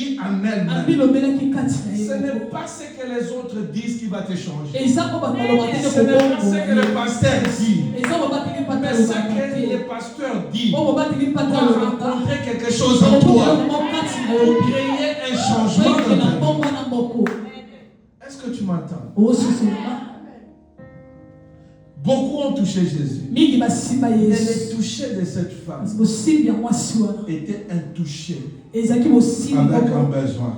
dit en elle-même. Ce n'est pas ce que les autres disent qui va te changer. Ce n'est pas ce que le pasteur dit. Mais ce que le pasteur dit va rencontrer quelque chose en toi pour créer un changement dans ta vie. Est-ce que tu m'entends? Beaucoup ont touché Jésus. Et le toucher de cette femme était un toucher avec un besoin.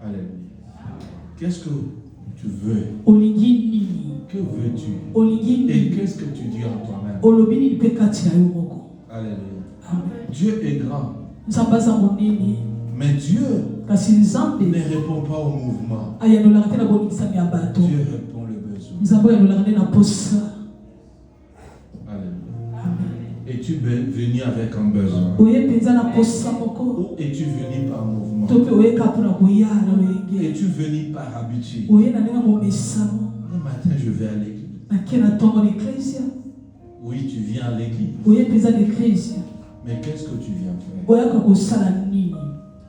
Alléluia. Qu'est-ce que tu veux? Que veux-tu? Et qu'est-ce que tu dis en toi-même? Alléluia. Dieu est grand. Mais Dieu ne répond pas au mouvement. Dieu répond le besoin. Alléluia. Es-tu venu avec un besoin? Ou es-tu venu par mouvement? Es-tu venu par habitude? Le matin, je vais à l'église. Oui, tu viens à l'église. Mais qu'est-ce que tu viens faire?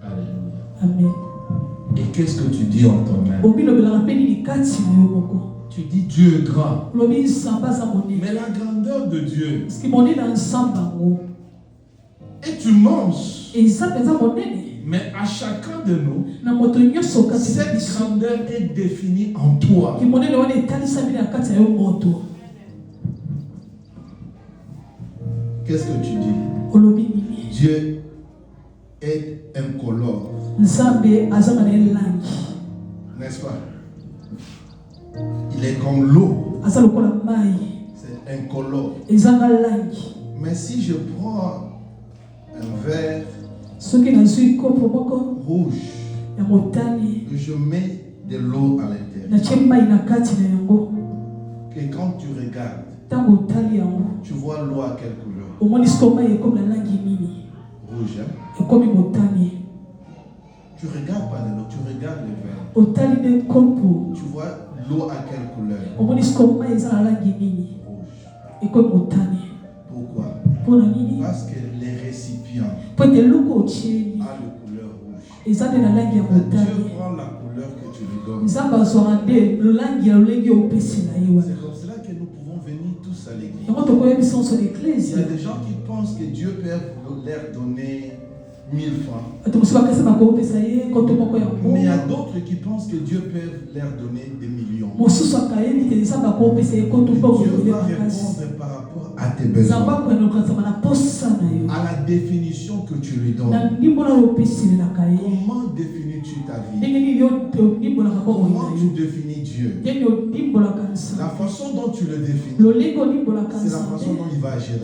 Alléluia. Amen. Et qu'est-ce que tu dis en toi-même? Tu dis Dieu est grand. Mais la grandeur de Dieu. Et tu manges. Mais à chacun de nous, cette grandeur est définie en toi. Qu'est-ce que tu dis? Dieu est incolore. N'est-ce pas? Il est comme l'eau. C'est incolore. Mais si je prends un verre rouge et je mets de l'eau à l'intérieur, et quand tu regardes, tu vois l'eau à quelle couleur? Rouge, hein? Tu ne regardes pas de l'eau, tu regardes le verre. Tu vois l'eau à quelle couleur? Rouge. Pourquoi? Parce que les récipients a la couleur rouge. Dieu prend la couleur que tu lui donnes. C'est comme cela que nous pouvons venir tous à l'église. Il y a des gens qui pensent que Dieu peut leur donner 1000 francs. Mais il y a d'autres qui pensent que Dieu peut leur donner des millions. Dieu va répondre par rapport à tes besoins, à la définition que tu lui donnes. Comment définis-tu ta vie? Comment tu définis Dieu? La façon dont tu le définis, c'est la façon dont il va agir.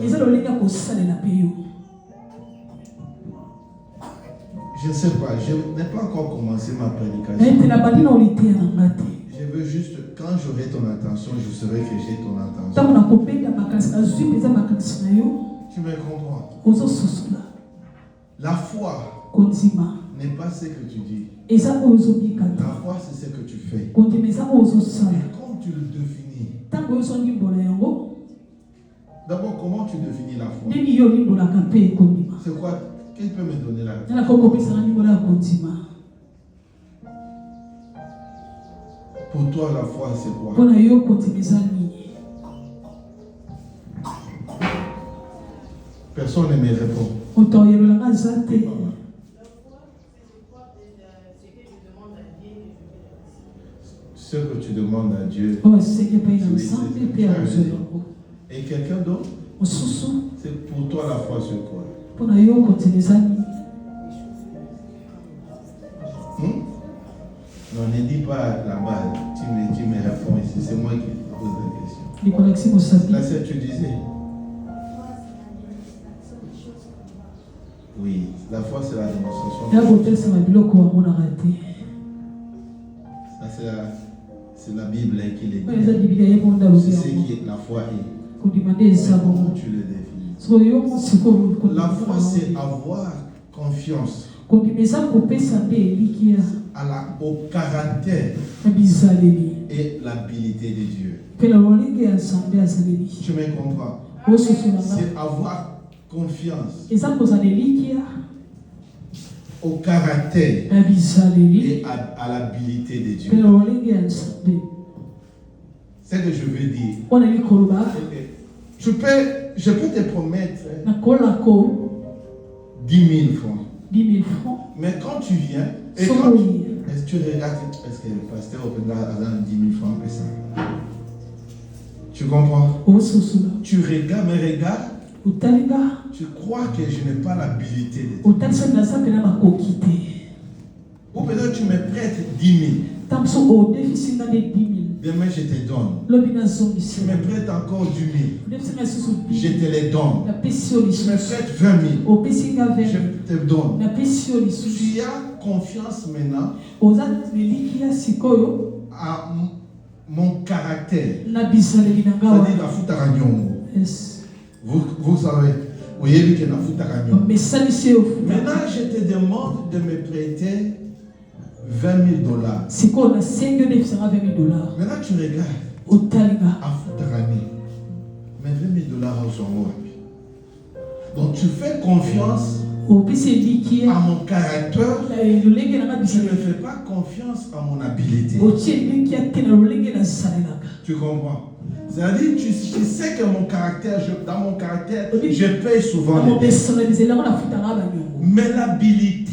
Je ne sais pas, je n'ai pas encore commencé ma prédication. Je veux juste, quand j'aurai ton attention, je saurai que j'ai ton attention. Tu me comprends? La foi n'est pas ce que tu dis. La foi, c'est ce que tu fais. Et comme tu le définis, d'abord, comment tu définis la foi? C'est quoi? Qui peut me donner la foi? Pour toi, la foi, c'est quoi? Personne ne me répond. Ce que tu demandes à Dieu. Et quelqu'un d'autre? C'est pour toi la foi sur quoi? Non, ne dis pas là-bas, tu me réponds ici, c'est moi qui pose la question. Là, c'est ce que tu disais. Oui, la foi c'est la démonstration. Ça c'est la Bible qui le dit. C'est ce que la foi est. Comment tu le définis? La foi c'est avoir confiance au caractère et l'habilité de Dieu. Tu me comprends? C'est avoir confiance au caractère et à l'habilité de Dieu. C'est ce que je veux dire. Je peux te promettre 10 000 francs. 10 000 francs. Mais quand tu viens, et quand est-ce que tu regardes, est-ce que le pasteur a 10 000 francs que ça? Tu comprends? Tu regardes, mais regarde. Tu crois que je n'ai pas l'habilité de Dieu. Ou peut-être tu me prêtes 10 000. Demain je te donne. Tu me prêtes encore 10 000. Je te les donne. Tu me prêtes 20 000. Je te donne. Tu as confiance maintenant à mon caractère. C'est-à-dire la Futaranyongo. Vous savez. Maintenant je te demande de me prêter $20 000. Maintenant tu regardes. Mais $20 000 donc tu fais confiance à mon caractère. Tu ne fais pas confiance à mon habilité. Tu comprends? C'est-à-dire, tu sais que mon caractère, dans mon caractère, je paye souvent les dettes. Mais l'habilité,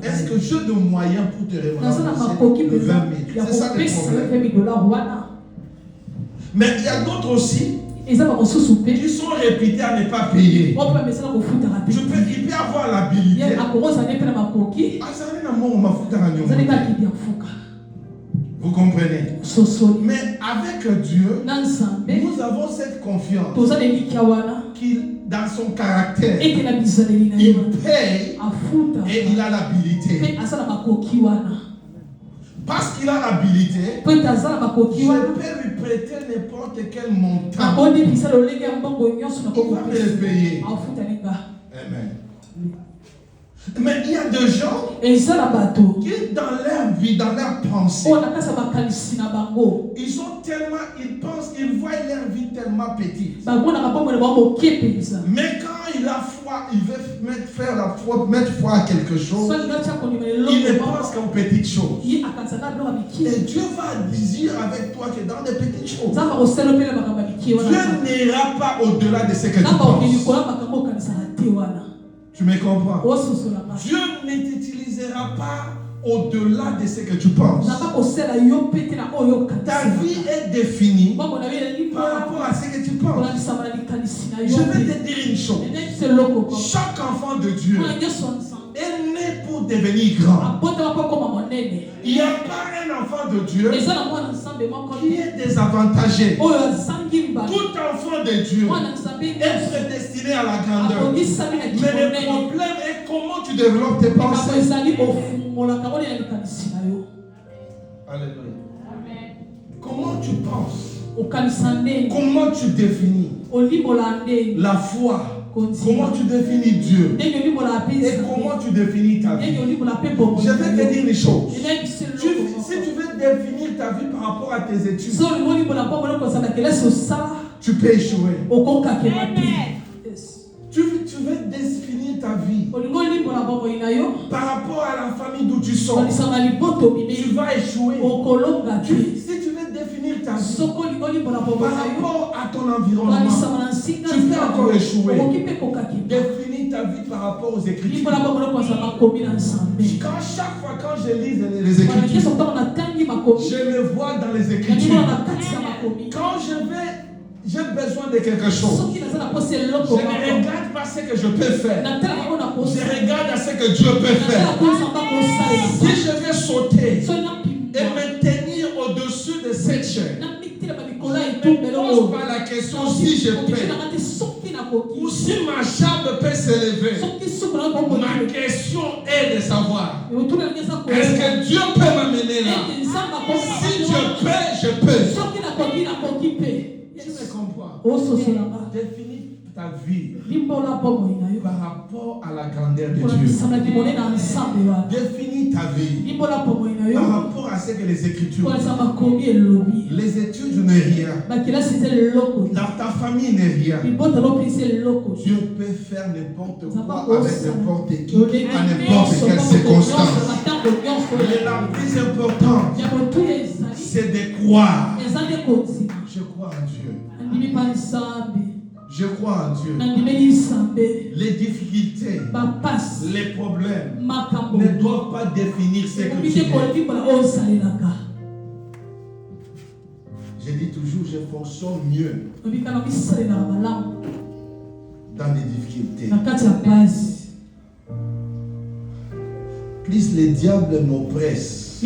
est-ce que j'ai de moyens pour te remercier de 20 000? C'est ça le problème. Mais il y a d'autres aussi qui sont réputés à ne pas payer. Il peut avoir l'habilité. Vous comprenez? Mais avec Dieu, nous avons cette confiance qu'il, dans son caractère, il paye et il a l'habilité. Parce qu'il a l'habilité, je peux lui prêter n'importe quel montant. Il va me le payer. Amen. Mais il y a des gens qui, dans leur vie, dans leur pensée, ils voient leur vie tellement petite. Mais quand il a foi, il veut mettre foi à quelque chose, il ne pense qu'aux petites choses. Et Dieu va dire avec toi que dans les petites choses, Dieu n'ira pas au-delà de ce que tu penses. Tu me comprends? Dieu ne t'utilisera pas au-delà de ce que tu penses. Ta vie est définie par rapport à ce que tu penses. Je vais te dire une chose. Chaque enfant de Dieu est né pour devenir grand. Il n'y a pas un enfant de Dieu qui est désavantagé. Tout enfant de Dieu est prédestiné à la grandeur. Mais le problème est comment tu développes tes pensées. Alléluia. Comment tu penses? Comment tu définis la foi? Comment tu définis Dieu? Et comment tu définis ta vie? Je vais te dire une chose. Si tu veux définir ta vie par rapport à tes études, tu peux échouer. Tu veux définir ta vie par rapport à la famille d'où tu sors, tu vas échouer. Si tu veux définir ta vie par rapport à ton environnement, tu peux encore échouer. Définis ta vie par rapport aux Écritures. Chaque fois quand je lis les Écritures, je me vois dans les Écritures. Quand j'ai besoin de quelque chose, je ne regarde pas ce que je peux faire. Je regarde à ce que Dieu peut faire. Si je vais sauter et me tenir au-dessus de cette chaîne, je ne me pose pas la question si je peux ou si ma jambe peut s'élever. Ma question est de savoir, est-ce que Dieu peut m'amener là? Si Dieu peut, je peux. Tu me comprends? Définis ta vie par rapport à la grandeur de Dieu. Définis ta vie par rapport à ce que les Écritures disent. Les études n'est rien. Dans ta famille n'est rien. Dieu peut faire n'importe quoi avec n'importe qui, à n'importe quelle circonstance. Mais la plus importante, c'est de croire. Je crois en Dieu. Je crois en Dieu. Les difficultés, les problèmes ne doivent pas définir ce que tu es. Je dis toujours, je fonctionne mieux dans les difficultés. Plus les diables m'oppressent.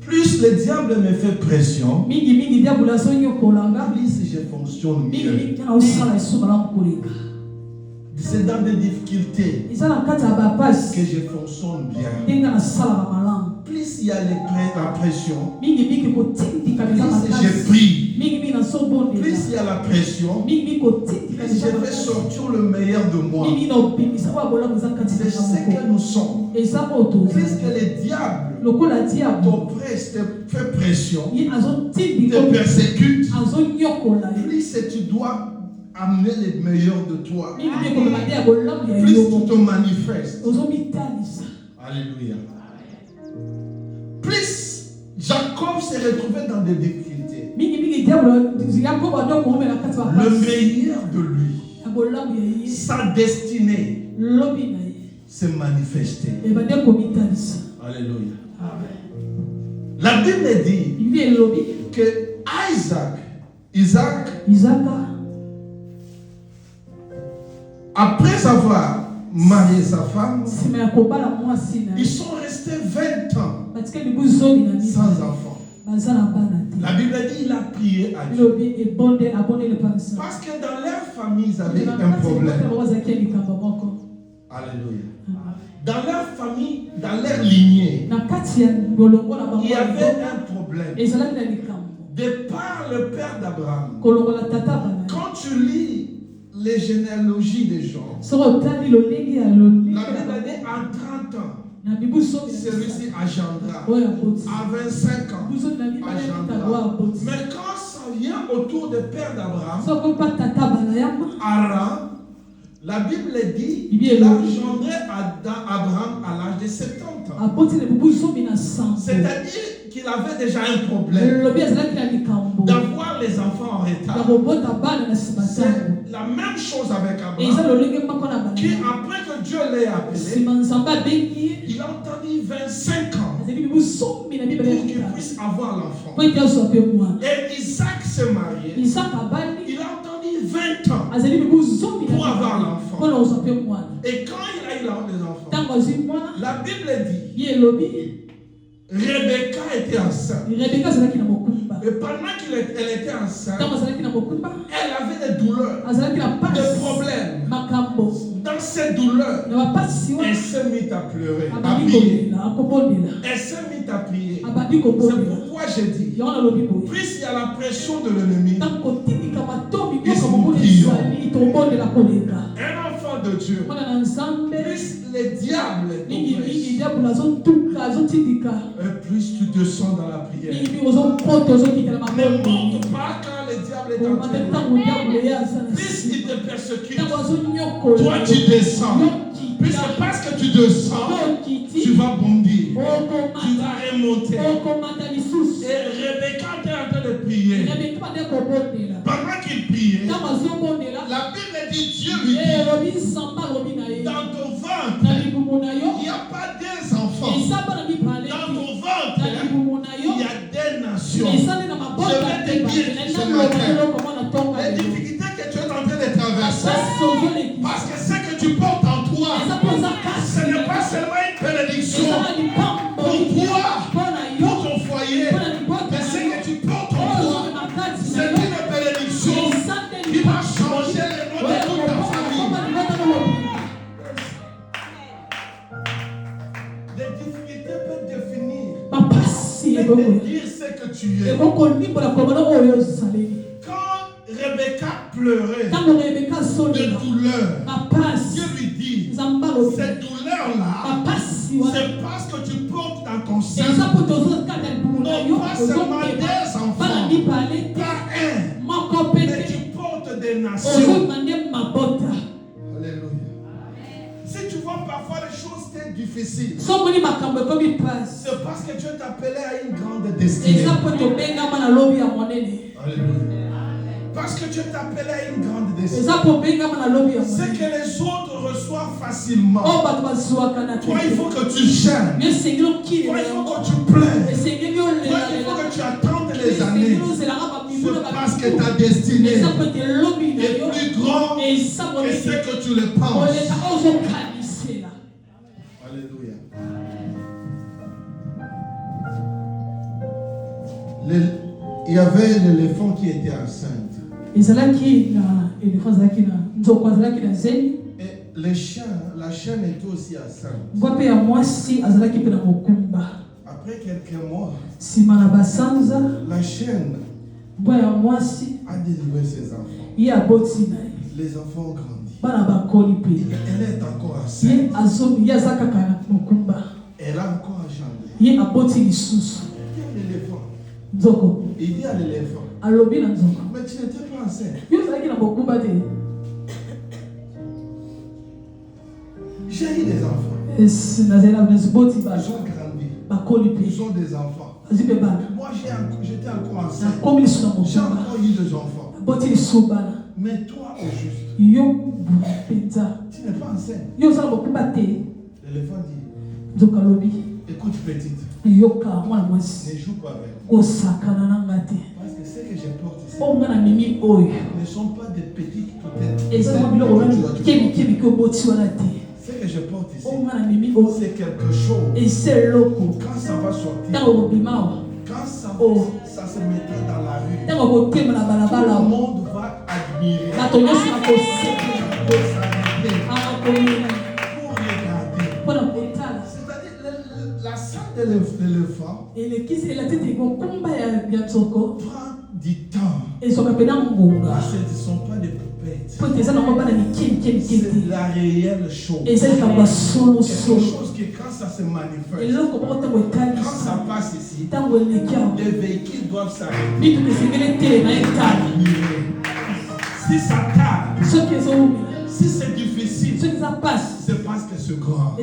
Plus le diable me fait pression, plus je fonctionne mieux. C'est dans des difficultés que je fonctionne bien. Plus il y a la pression, plus je prie. Plus il y a la pression, plus je fais sortir le meilleur de moi. C'est ce que nous sommes. Plus que le diable t'oppresse, te fait pression, te persécute, plus tu dois amener le meilleur de toi. Plus tu te manifestes. Alléluia. Plus Jacob s'est retrouvé dans des difficultés, le meilleur de lui, sa destinée, s'est manifesté. Alléluia. La Bible dit que Isaac, après avoir marié sa femme, ils sont restés 20 ans sans enfant. La Bible dit qu'il a prié à Dieu. Parce que dans leur famille, ils avaient un problème. Alléluia. Dans leur famille, dans leur lignée, il y avait un problème. De par le père d'Abraham, quand tu lis les généalogies des gens, la Bible dit en 30 ans, celui-ci agendra. À 25 ans, agendra. Mais quand ça vient autour du père d'Abraham, Aram, la Bible dit qu'il a engendré Abraham à l'âge de 70 ans. C'est-à-dire qu'il avait déjà un problème d'avoir les enfants en retard. C'est la même chose avec Abraham, qui après que Dieu l'ait appelé, il a entendu 25 ans pour qu'il puisse avoir l'enfant. Et Isaac s'est marié, il a entendu 20 ans pour avoir l'enfant. Et quand il a eu les enfants, la Bible dit Rebecca était enceinte. Et pendant qu'elle était enceinte, elle avait des douleurs, des problèmes. Dans ces douleurs, elle s'est mise à pleurer, à prier. Elle s'est mise à prier. C'est pourquoi j'ai dit, plus il y a la pression de l'ennemi, un enfant de Dieu, plus les diables plus tu te sens dans la prière. Ne montre pas quand le diable est en train. Plus il te persécute, toi tu descends. Plus parce que tu descends, tu vas bondir. Tu vas remonter. Et Rebecca était en train de prier. Pendant qu'il priait, la Bible dit, Dieu lui dit, dans ton ventre, il n'y a pas des enfants. Dans ton ventre, il y a des nations. Je vais te dire ce matin, les difficultés que tu es en train de traverser, parce que ce que tu portes en toi, ce n'est pas seulement une bénédiction pour toi, pour ton foyer, mais ce que tu portes en toi, c'est une bénédiction qui va changer le nom de toute ta famille. difficultés peuvent définir. Peuvent dire ce que tu es. Quand Rebecca pleurait de douleur, Dieu lui dit, cette douleur-là, c'est parce que tu portes dans ton sein non pas seulement des enfants, pas un, mais tu portes des nations. Alléluia. Si tu vois parfois les choses être difficiles, c'est parce que Dieu t'appelait à une grande destinée. Alléluia. Parce que Dieu t'appelait à une grande destinée. Ce que les autres reçoivent facilement, toi il faut que tu gênes. Toi il faut que tu pleures. Toi il faut que tu attendes les années. C'est parce que ta destinée est plus grande que ce que tu le penses. Alléluia. Il y avait l'éléphant qui était enceinte. Et les chiens, la chienne était aussi enceinte. Après quelques mois, la chienne a délivré ses enfants. Les enfants ont grandi. Elle est encore enceinte. Elle a encore engendré. L'éléphant. Il dit à l'éléphant, mais tu n'étais pas enceinte. J'ai eu des enfants. Ils ont grandi. Ils ont des enfants. Moi j'étais encore enceinte. J'ai encore eu des enfants. Mais toi au juste, tu n'es pas enceinte. L'éléphant dit, écoute petite, ne joue pas avec moi. Parce que ce que je porte ici ne sont pas des petites peut-être. Ce que je porte ici, c'est quelque chose. Quand ça va sortir, quand ça se mettra dans la rue, tout le monde va admirer. Pour regarder. C'est-à-dire la salle de l'éléphant prend du temps. Parce que ce ne sont pas des poupettes. C'est la réelle chose. Quelque chose qui quand ça se manifeste, quand ça passe ici, les véhicules doivent s'arrêter. Si ça tarde, si c'est difficile, c'est parce que c'est grand.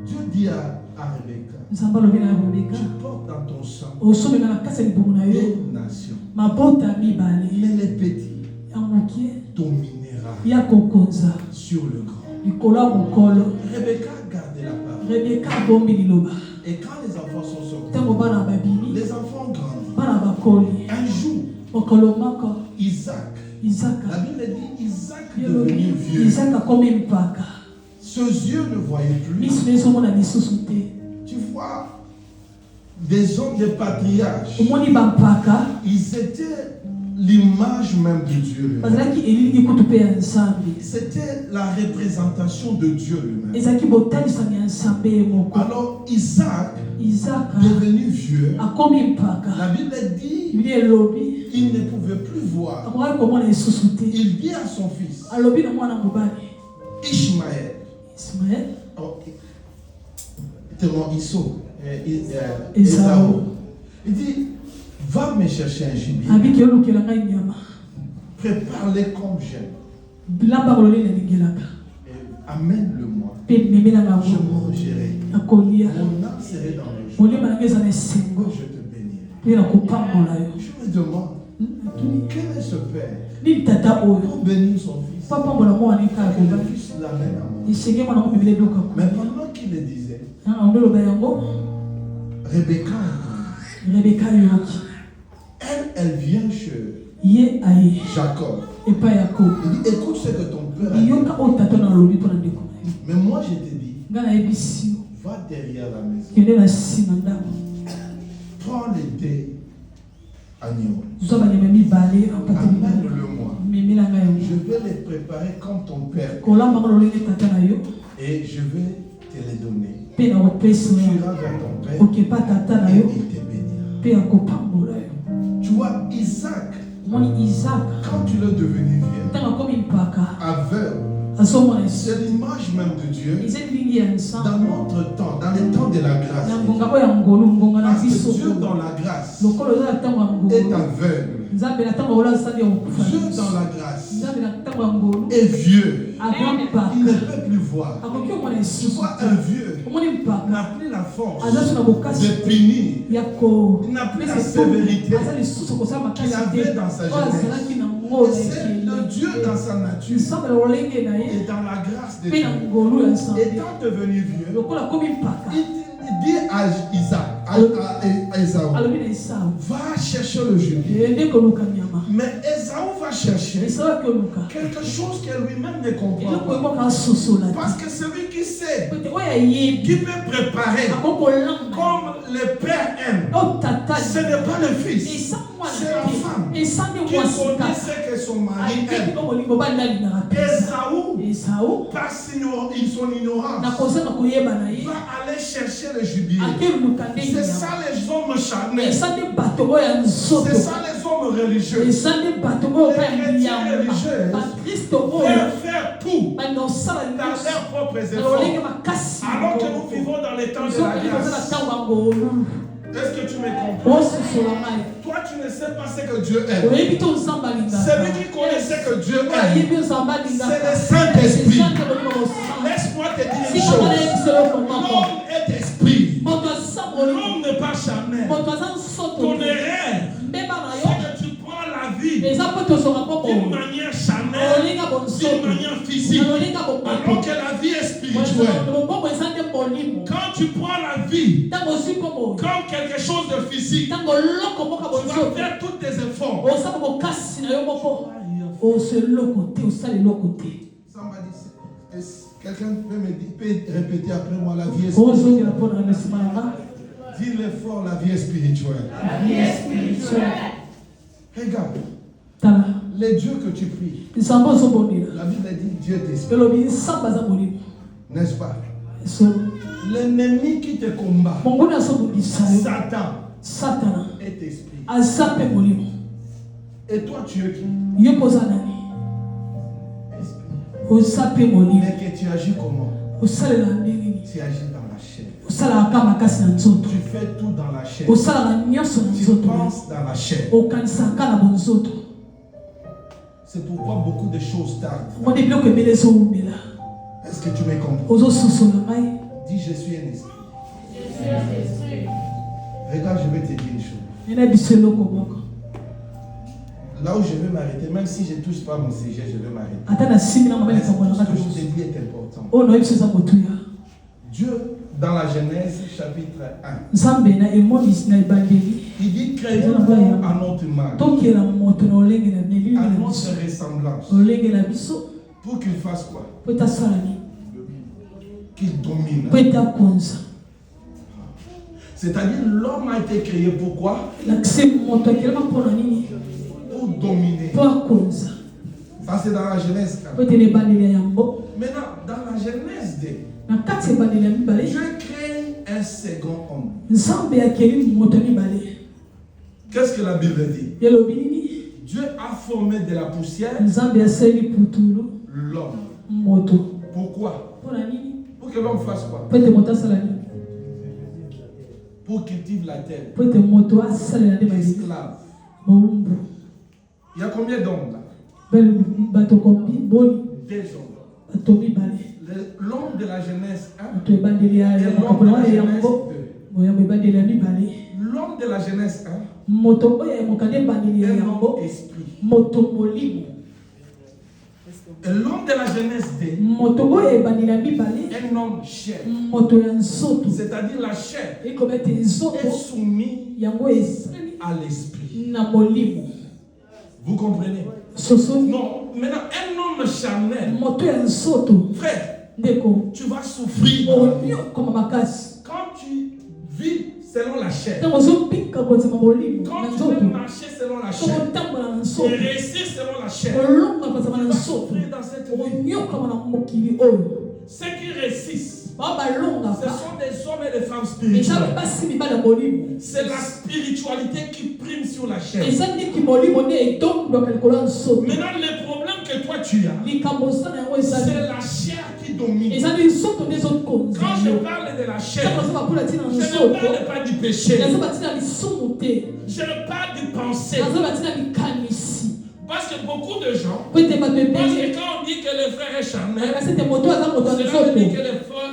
Dieu dit à Rebecca, tu portes dans ton sang une nation, mais les petits dominera sur le grand. Rebecca a gardé la parole. Et quand les enfants sont sortis, les enfants grandissent. Un jour, Isaac, la Bible dit Isaac est devenu vieux. Ses yeux ne voyaient plus. Tu vois, des hommes, des patriarches, ils étaient l'image même de Dieu. C'était la représentation de Dieu lui-même. Alors Isaac, devenu vieux, la Bible dit il ne pouvait plus voir. Il dit à son fils Ishmaël, Esaü, il dit va me chercher un gibier, prépare-le comme j'aime, amène-le-moi, je mangerai, mon âme serait dans le jour, je te bénirai. Je me demande quel est ce père pour bénir son fils. Le fils l'amène à moi. Mais pendant qu'il le disait, Rebecca, elle vient chez Jacob. Il dit, écoute ce que ton père a dit. Mais moi je te dis, va derrière la maison. Prends les deux agneaux. Amène-le-moi. Je vais les préparer comme ton père. Et Et je vais te les donner. Tu iras vers ton père et il te bénira. Tu vois, Isaac, quand il est devenu vieux, aveugle, c'est l'image même de Dieu dans notre temps, dans les temps de la grâce. Parce que Dieu dans la grâce est aveugle. Dieu dans la grâce est vieux. Il ne peut plus voir. Tu vois, un vieux n'a plus la force de punir. Il n'a plus la sévérité qu'il avait dans sa jeunesse. C'est le Dieu dans sa nature et dans la grâce de Dieu. Étant devenu vieux, il dit à Isaac, à Esaü, va chercher le jubilé. Mais Esaü va chercher quelque chose que lui-même ne comprend pas. Parce que celui qui sait, qui peut préparer comme le père aime, ce n'est pas le fils, c'est la femme qui connaît ce que son mari aime. Esaü, par son ignorance, va aller chercher le jubilé. C'est ça les hommes charnels. C'est ça les hommes religieux. Les chrétiens religieux veulent faire tout dans leurs propres efforts. Alors que nous vivons dans les temps de la grâce. Est-ce que tu me comprends? Toi, tu ne sais pas ce que Dieu aime. Celui qui connaît ce que Dieu aime, c'est le Saint-Esprit. Laisse-moi te dire une chose. L'homme est esprit. L'homme n'est pas charnel. Ton erreur, c'est que tu prends la vie d'une manière charnelle, d'une manière physique, alors que la vie est spirituelle. Quand tu prends la vie comme quelque chose de physique, tu vas faire tous tes efforts. Quelqu'un peut répéter après moi la vie est spirituelle. Dis-le fort, la vie est spirituelle. La vie est spirituelle. Regarde. Les dieux que tu pries. La Bible dit Dieu est esprit. N'est-ce pas? L'ennemi qui te combat, Satan, est esprit. Et toi, tu es qui? Esprit. Mais que tu agis comment? Tu agis dans la chair. Tu fais tout dans la chair. Tu penses dans la chair. C'est pourquoi beaucoup de choses tardent. Est-ce que tu me comprends? Dis, je suis un esprit. Regarde, je vais te dire une chose. Là où je vais m'arrêter, même si je ne touche pas mon sujet, je vais m'arrêter. Ce que je te dis est important. Dieu, dans la Genèse, chapitre 1, il dit créons à notre image, à notre ressemblance, pour qu'il fasse quoi? Qu'il domine. C'est-à-dire l'homme a été créé pourquoi? Pour dominer. Ça c'est dans la Genèse 1. Maintenant, dans la Genèse 2, Dieu crée un second homme. Qu'est-ce que la Bible dit? Dieu a formé de la poussière l'homme. Pourquoi? Pour que l'homme fasse quoi? Pour cultiver la terre. Esclave. Il y a combien d'hommes là? 2 hommes. L'homme de la Genèse 1 et l'homme de la Genèse 2. L'homme de la Genèse 1 est l'homme esprit. Et l'homme de la Genèse 2 est un homme chair. C'est-à-dire la chair est soumise à l'esprit. Vous comprenez? Non, maintenant un homme charnel, frère, tu vas souffrir dans la vie. Quand tu vis selon la chair, quand tu veux marcher selon la chair et réussir selon la chair, tu vas souffrir dans cette vie. Ceux qui réussissent Ce sont des hommes et des femmes spirituels. C'est la spiritualité qui prime sur la chair. Maintenant, le problème que toi tu as, c'est la chair qui domine. Quand je parle de la chair, je ne parle pas du péché. Je ne parle du pensée. Parce que beaucoup de gens, parce que quand on dit que le frère est charnel, cela veut dire que le frère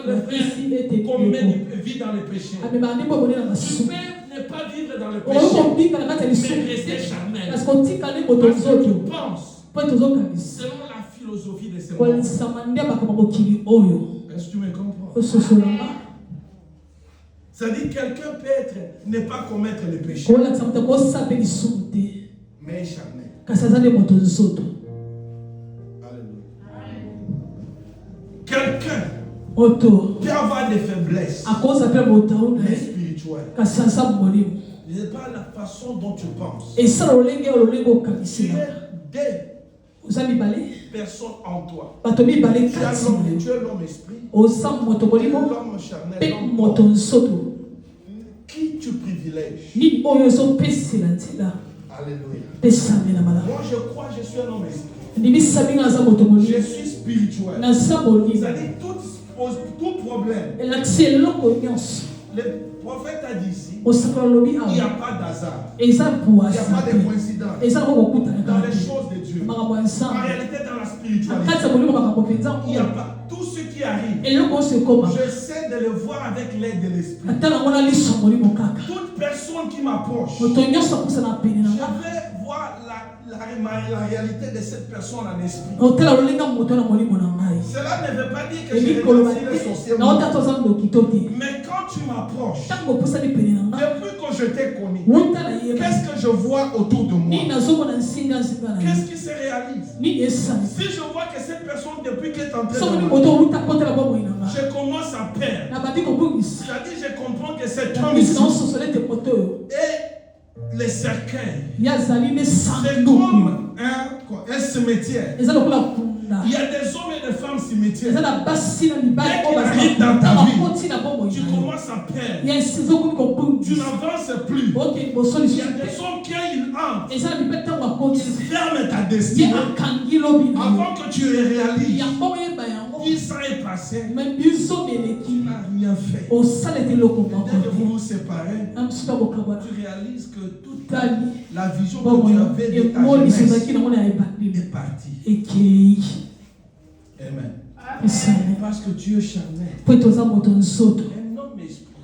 vit dans le péché. Tu peux ne pas vivre dans le péché, mais rester charnel. Parce que tu penses selon la philosophie de ce monde. Est-ce que tu me comprends? C'est-à-dire que quelqu'un peut ne pas commettre le péché, mais charnel. Quelqu'un peut avoir des faiblesses, mais spirituelles. C'est pas la façon dont tu penses. Il y a des personnes en toi. Tu es l'homme esprit, l'homme charnel, l'homme corps. Qui tu privilèges? Alléluia. Moi je crois que je suis un homme esprit. Je suis spirituel. C'est-à-dire tout problème. Le prophète a dit ici, il n'y a pas d'hasard. Il n'y a pas de coïncidence dans les choses de Dieu. En réalité, dans la spiritualité, il n'y a pas tout ce qui arrive. J'essaie de le voir avec l'aide de l'esprit. Toute personne qui m'approche, je vais voir la réalité de cette personne en esprit. Cela ne veut pas dire que je regarde si les sorciers. Mais quand tu m'approches, depuis que je t'ai connu, qu'est-ce que je vois autour de moi? Qu'est-ce qui se réalise? Si je vois que cette personne, depuis qu'elle est entrée dans ma vie, je commence à perdre. C'est-à-dire je comprends que cet homme ici et les cercueils, c'est comme un cimetière. Il y a des hommes et des femmes cimetières. Dès qu'il arrive dans ta vie, tu commences à perdre. Tu n'avances plus. Il y a des hommes qui entrent, ils ferment ta destinée avant que tu réalises. 10 ans est passé, tu n'as rien fait. Dès que vous vous séparez, tu réalises que toute la vision que tu avais de ta jeunesse est partie. Amen. Parce que Dieu est charnel. Un homme esprit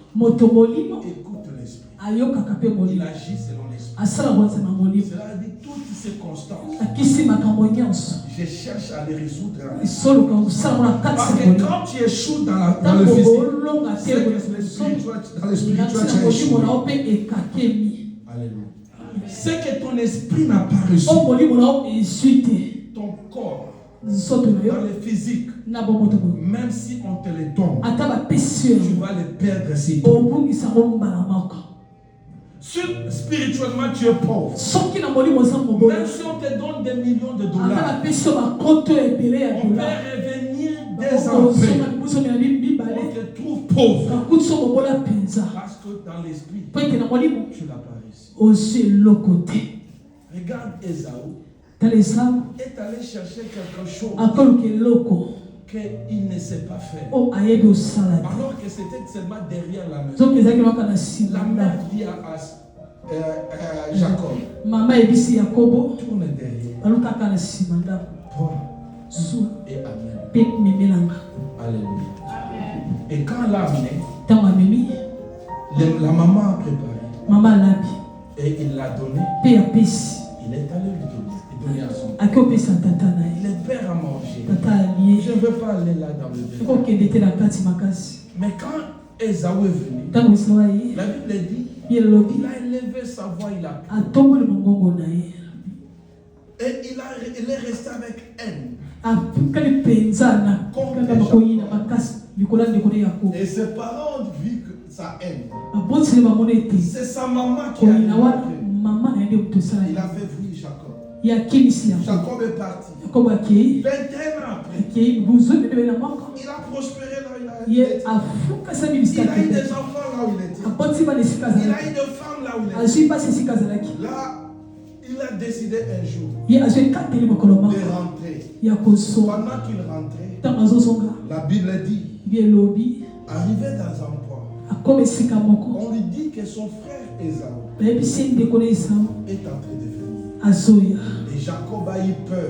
écoute l'esprit. Il agit selon l'esprit. Cela dit toutes ces circonstances, je cherche à les résoudre. Parce que quand tu échoues dans le physique, c'est que dans le spirituel tu as échoué. Alléluia. C'est que ton esprit n'a pas reçu. Ton corps, dans le physique, même si on te les donne, tu vas les perdre si spirituellement tu es pauvre. Même si on te donne des millions de dollars, on peut revenir des ans après. On te trouve pauvre. Parce que dans l'esprit, tu n'as pas réussi. Regarde Ésaü. Est allé chercher quelque chose qu'il ne sait pas faire. Alors que c'était seulement derrière la maison. La mère dit à Jacob, tourne derrière. Toi et Amen. Alléluia. Et quand elle l'a amené, la maman a préparé. Et il l'a donné. Il est allé lui donner à son père. Le père a mangé. Je ne veux pas aller là dans le détail. Mais quand Ésaü est venu, la Bible dit, il a élevé sa voix, il a crié. Et il est resté avec haine. Et ses parents ont vu que sa haine. C'est sa maman qui a dit. Il a fait fuir Jacob. Jacob est parti. 21 ans après, il a prospéré là, il a il était. Il a eu des enfants là où il était. Il a eu des femmes là où il était. Là, il a décidé un jour de rentrer. Pendant qu'il rentrait, la Bible dit, arrivé dans un point, on lui dit que son frère Ésaü est en train de venir. Et Jacob a eu peur.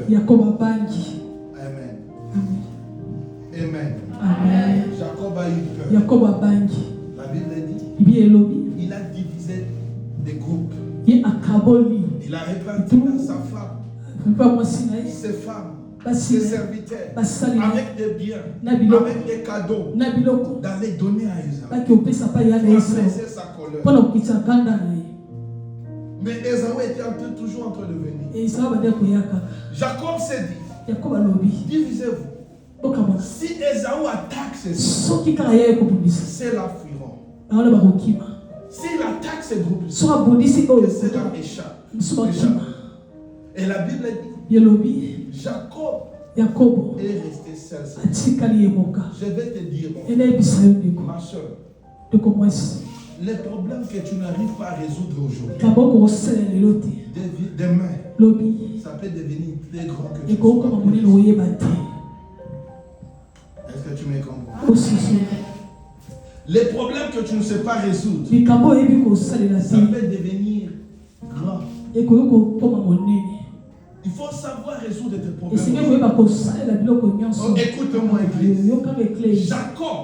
Amen. Amen. Jacob a eu peur. La Bible dit, il a divisé des groupes. Il a réparti dans sa femme, ses femmes, ses serviteurs, avec des biens, avec des cadeaux, d'aller donner à Ésaü pour apaiser sa colère. Mais Ésaü était toujours en train de venir. Jacob s'est dit, divisez-vous. Si Ésaü attaque ces hommes, c'est la fuiront. S'il attaque ces groupes, c'est la échappe. Et la Bible dit, Jacob est resté seul. Je vais te dire, ma soeur, les problèmes que tu n'arrives pas à résoudre aujourd'hui, demain, ça peut devenir très grand que tu sois. Est-ce que tu me comprends? Les problèmes que tu ne sais pas résoudre, ça peut devenir grand. Il faut savoir résoudre tes problèmes. Oh, écoute-moi, église. Jacob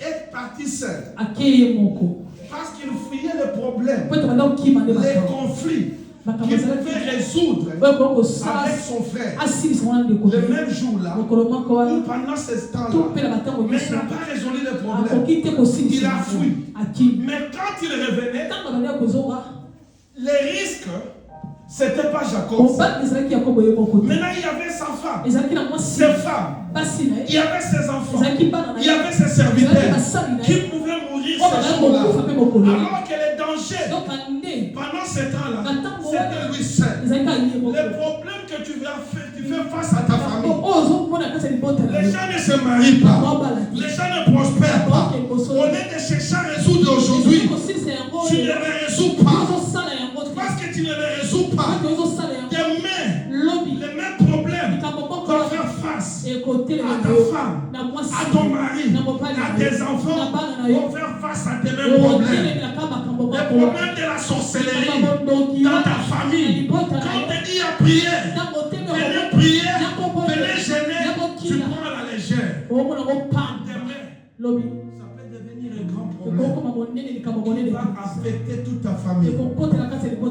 est parti seul parce qu'il fuyait les problèmes, les conflits qu'il pouvait résoudre avec son frère. Le même jour-là, ou pendant ce temps-là, mais il n'a pas résolu le problème. Il a fui. Mais quand il revenait, les risques, c'était pas Jacob. Maintenant, il y avait sa femme, ses femmes, il y avait ses enfants, il y avait ses serviteurs qui pouvaient mourir ce jour-là. Alors que les dangers, pendant ce temps-là, c'était lui seul. Les problèmes que tu fais face à ta famille, les gens ne se marient pas, les gens ne prospèrent pas. Au lieu de chercher à résoudre aujourd'hui, tu ne les résous pas. Parce que tu ne les résous pas, demain, les mêmes problèmes vont faire face à ta femme, à ton mari, à tes enfants, vont faire face à tes mêmes problèmes. Les problèmes de la sorcellerie dans ta famille. Quand on te dit à prier, venez prier, venez gêner, tu prends à la légère. Demain, ça peut devenir un grand problème. Il va affecter toute ta famille.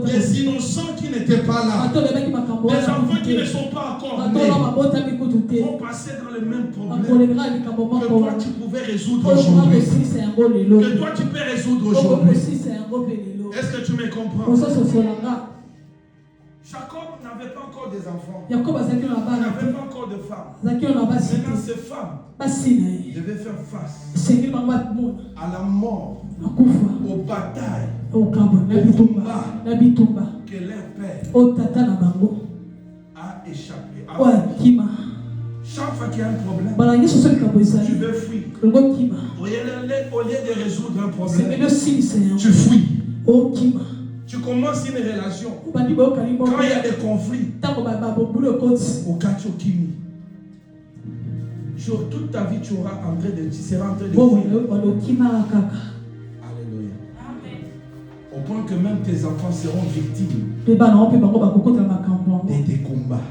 Les innocents qui n'étaient pas là, les enfants qui ne sont pas encore nés, vont passer dans le même problème que toi tu pouvais résoudre aujourd'hui. Que toi tu peux résoudre aujourd'hui. Est-ce que tu me comprends? Jacob n'avait pas encore des enfants. Il n'avait pas encore de femmes. Maintenant, ces femmes devaient faire face à la mort, aux batailles, au combat que leur père a échappé. Chaque fois qu'il y a un problème, tu veux fuir. Au lieu de résoudre un problème, tu fuis. Tu commences une relation. Quand il y a des conflits, au Kachokimi, toute ta vie tu seras en train de fuir. Alléluia. Au point que même tes enfants seront victimes de tes combats.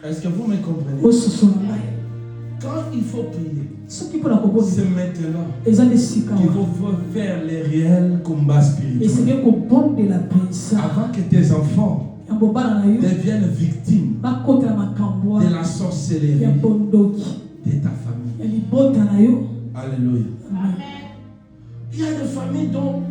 Est-ce que vous me comprenez? Quand il faut prier, c'est maintenant qu'il faut faire les réels combats spirituels. Avant que tes enfants deviennent victimes de la sorcellerie de ta famille. Alléluia. Il y a des familles dont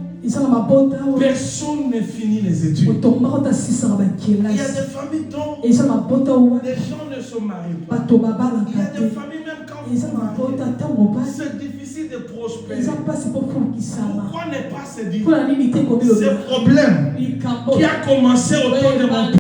personne ne finit les études. Il y a des familles dont les gens ne se marient pas. Il y a des familles même quand vous mariez, c'est difficile de prospérer. Pourquoi ne pas se dire ce problème qui a commencé autour de mon